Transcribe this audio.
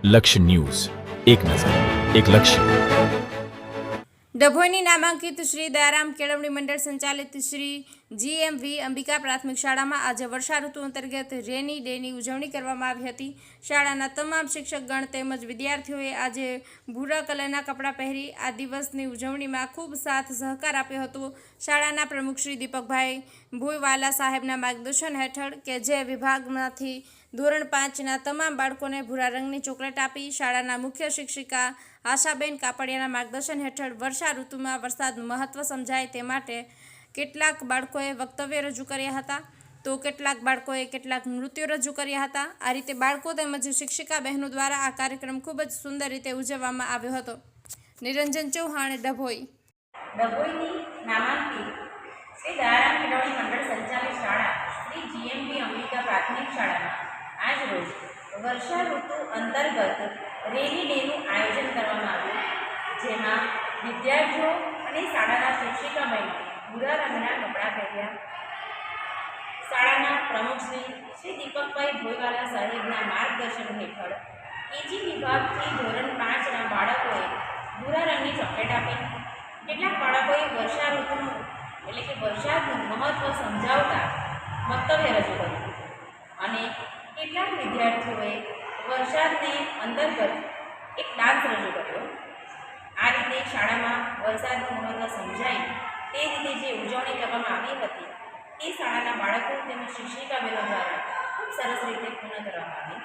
લક્ષ્ય ન્યૂઝ, એક નજર, એક લક્ષ્ય. ડભોઈની નામાંકિત શ્રી દયારામ કેળવણી મંડળ સંચાલિત શ્રી GMV અંબિકા પ્રાથમિક શાળામાં આજે વર્ષા ઋતુ અંતર્ગત રેની ડેની ઉજવણી કરવામાં આવી હતી. શાળાના તમામ શિક્ષકગણ તેમજ વિદ્યાર્થીઓએ આજે ભૂરા કલરના કપડાં પહેરી આ દિવસની ઉજવણીમાં ખૂબ સાથ સહકાર આપ્યો હતો. શાળાના પ્રમુખ શ્રી દીપકભાઈ ભોયવાલા સાહેબના માર્ગદર્શન હેઠળ કે જે વિભાગમાંથી ધોરણ 5ના તમામ બાળકોને ભૂરા રંગની ચોકલેટ આપી, શાળાના મુખ્ય શિક્ષિકા આશાબેન કાપડિયાના માર્ગદર્શન હેઠળ વર્ષા ઋતુમાં વરસાદનું મહત્વ સમજાય તે માટે કેટલાક બાળકોએ વક્તવ્ય રજૂ કર્યા હતા, તો કેટલાક બાળકોએ કેટલાક નૃત્યો રજૂ કર્યા હતા. આ રીતે બાળકો તેમજ શિક્ષિકા બહેનો દ્વારા આ કાર્યક્રમ ખૂબ જ સુંદર રીતે ઉજવવામાં આવ્યો હતો. નિરંજન ચૌહાણ, ડભોઈની નામાંકિત શ્રી દયારામ કેળવણી મંડળ સંચાલિત શાળા શ્રી GMV અંબિકા પ્રાથમિક શાળામાં આજ રોજ વર્ષા ઋતુ અંતર્ગત રેની ડેનું આયોજન કરવામાં આવ્યું, જેમાં વિદ્યાર્થીઓ અને શાળાના શિક્ષિકા બહેનો ભૂરા રંગના કપડાં પહેર્યા. શાળાના પ્રમુખ શ્રી દીપકભાઈ ભોયવાલા સાહેબના માર્ગદર્શન હેઠળ KG વિભાગથી ધોરણ 5ના બાળકોએ ભૂરા રંગની ચોકલેટ આપી. કેટલાક બાળકોએ વર્ષા ઋતુનું એટલે કે વરસાદનું મહત્ત્વ સમજાવતા વક્તવ્ય રજૂ કર્યું અને કેટલાક વિદ્યાર્થીઓએ વરસાદને અંતર્ગત એક ડાન્સ રજૂ કર્યો. આ રીતે શાળામાં વરસાદનું મહત્ત્વ સમજાય તે રીતે જે ઉજવણી કરવામાં આવી હતી તે શાળાના બાળકો તેમજ શિક્ષિકા બહેનો દ્વારા ખૂબ સરસ રીતે પૂર્ણ કરવામાં આવી.